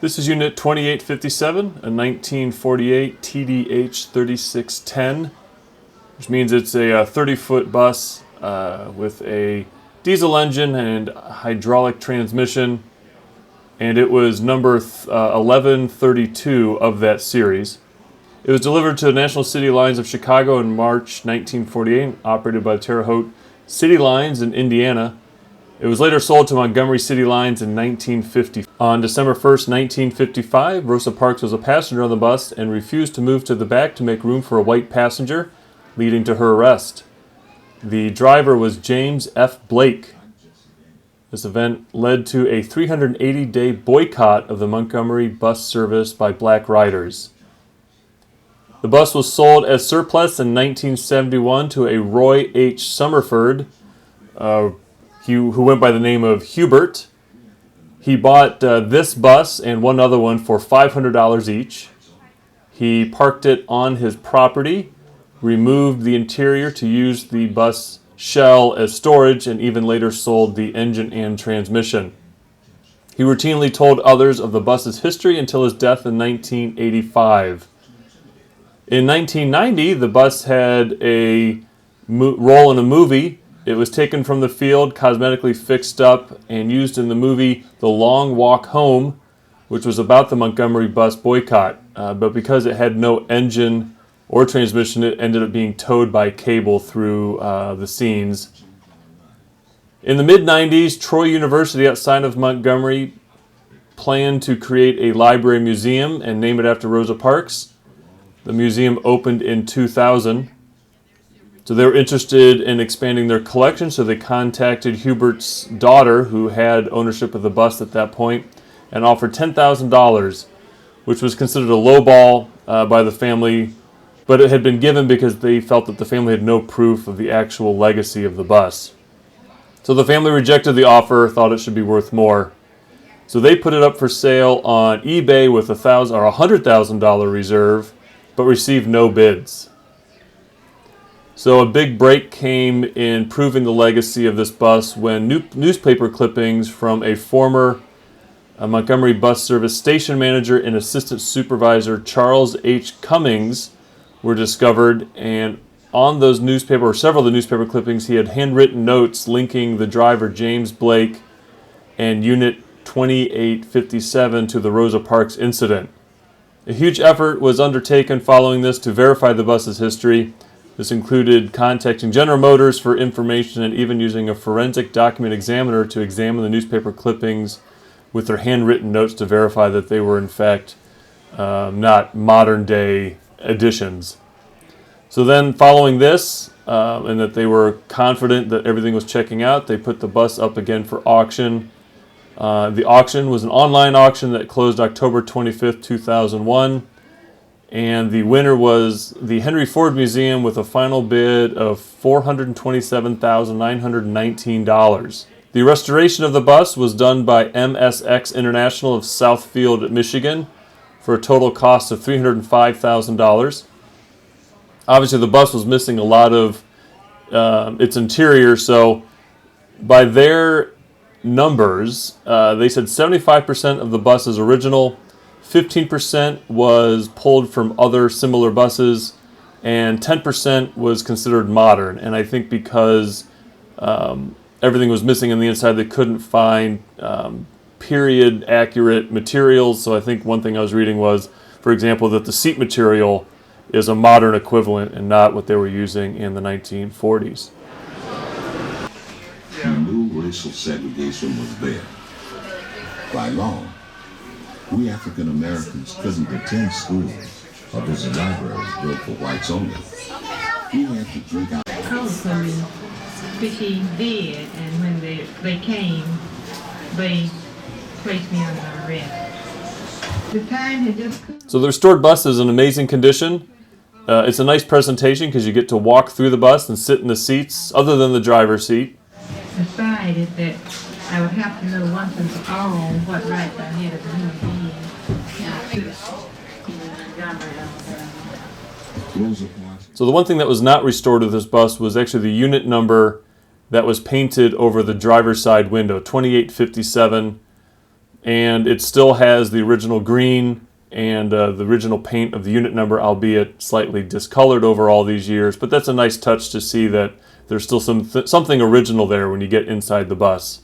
This is Unit 2857, a 1948 TDH-3610, which means it's a 30-foot bus with a diesel engine and hydraulic transmission, and it was number 1132 of that series. It was delivered to the National City Lines of Chicago in March 1948, operated by Terre Haute City Lines in Indiana. It was later sold to Montgomery City Lines in 1950. On December 1st, 1955, Rosa Parks was a passenger on the bus and refused to move to the back to make room for a white passenger, leading to her arrest. The driver was James F. Blake. This event led to a 380-day boycott of the Montgomery bus service by black riders. The bus was sold as surplus in 1971 to a Roy H. Summerford, who went by the name of Hubert. He bought this bus and one other one for $500 each. He parked it on his property, removed the interior to use the bus shell as storage, and even later sold the engine and transmission. He routinely told others of the bus's history until his death in 1985. In 1990, the bus had a role in a movie. It was taken from the field, cosmetically fixed up, and used in the movie The Long Walk Home, which was about the Montgomery bus boycott. But because it had no engine or transmission, it ended up being towed by cable through the scenes. In the mid-90s, Troy University outside of Montgomery planned to create a library museum and name it after Rosa Parks. The museum opened in 2000. So they were interested in expanding their collection, so they contacted Hubert's daughter, who had ownership of the bus at that point, and offered $10,000, which was considered a lowball by the family, but it had been given because they felt that the family had no proof of the actual legacy of the bus. So the family rejected the offer, thought it should be worth more. So they put it up for sale on eBay with $100,000 reserve, but received no bids. So a big break came in proving the legacy of this bus when newspaper clippings from a former Montgomery bus service station manager and assistant supervisor Charles H. Cummings were discovered, and on those several of the newspaper clippings, he had handwritten notes linking the driver James Blake and Unit 2857 to the Rosa Parks incident. A huge effort was undertaken following this to verify the bus's history. This included contacting General Motors for information and even using a forensic document examiner to examine the newspaper clippings with their handwritten notes to verify that they were in fact not modern-day editions. So then following this, and that they were confident that everything was checking out, they put the bus up again for auction. The auction was an online auction that closed October 25th, 2001. And the winner was the Henry Ford Museum with a final bid of $427,919. The restoration of the bus was done by MSX International of Southfield, Michigan, for a total cost of $305,000. Obviously, the bus was missing a lot of its interior, so by their numbers, they said 75% of the bus is original, 15% was pulled from other similar buses, and 10% was considered modern. And I think because everything was missing on the inside, they couldn't find period-accurate materials. So I think one thing I was reading was, for example, that the seat material is a modern equivalent and not what they were using in the 1940s. No racial segregation was there. By law, we African Americans couldn't attend schools or visit libraries built for whites only. We had to drink out. Colored police, which he did, and when they came, they placed me under arrest. The time had just come. So the restored bus is in amazing condition. It's a nice presentation because you get to walk through the bus and sit in the seats, other than the driver's seat. Decided that I would have to know once and for all what rights I had as a human being. So the one thing that was not restored with this bus was actually the unit number that was painted over the driver's side window, 2857. and it still has the original green and the original paint of the unit number, albeit slightly discolored over all these years. But that's a nice touch to see that there's still something original there when you get inside the bus.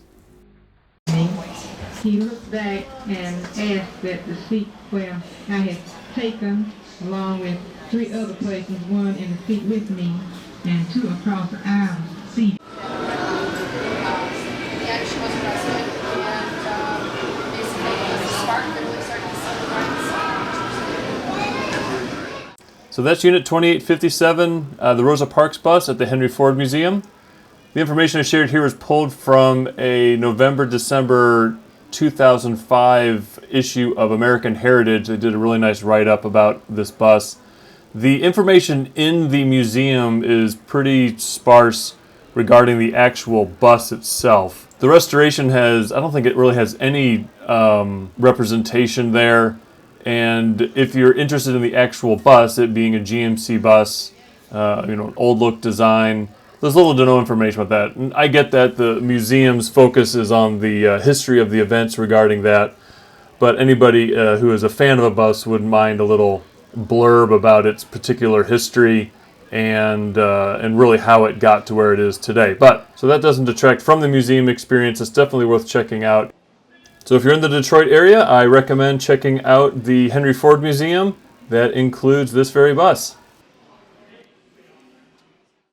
He looked back and asked that the seat where I had taken, along with 3 other places, one in the seat with me and 2 across the aisle seat. The action was present, and basically the spark literally started to celebrate. So that's Unit 2857, the Rosa Parks bus at the Henry Ford Museum. The information I shared here was pulled from a November-December 2005 issue of American Heritage. They did a really nice write-up about this bus. The information in the museum is pretty sparse regarding the actual bus itself. The restoration I don't think it really has any representation there. And if you're interested in the actual bus, it being a GMC bus, an old look design, there's little to no information about that. And I get that the museum's focus is on the history of the events regarding that, but anybody who is a fan of a bus wouldn't mind a little blurb about its particular history and really how it got to where it is today. So that doesn't detract from the museum experience. It's definitely worth checking out. So if you're in the Detroit area, I recommend checking out the Henry Ford Museum. That includes this very bus.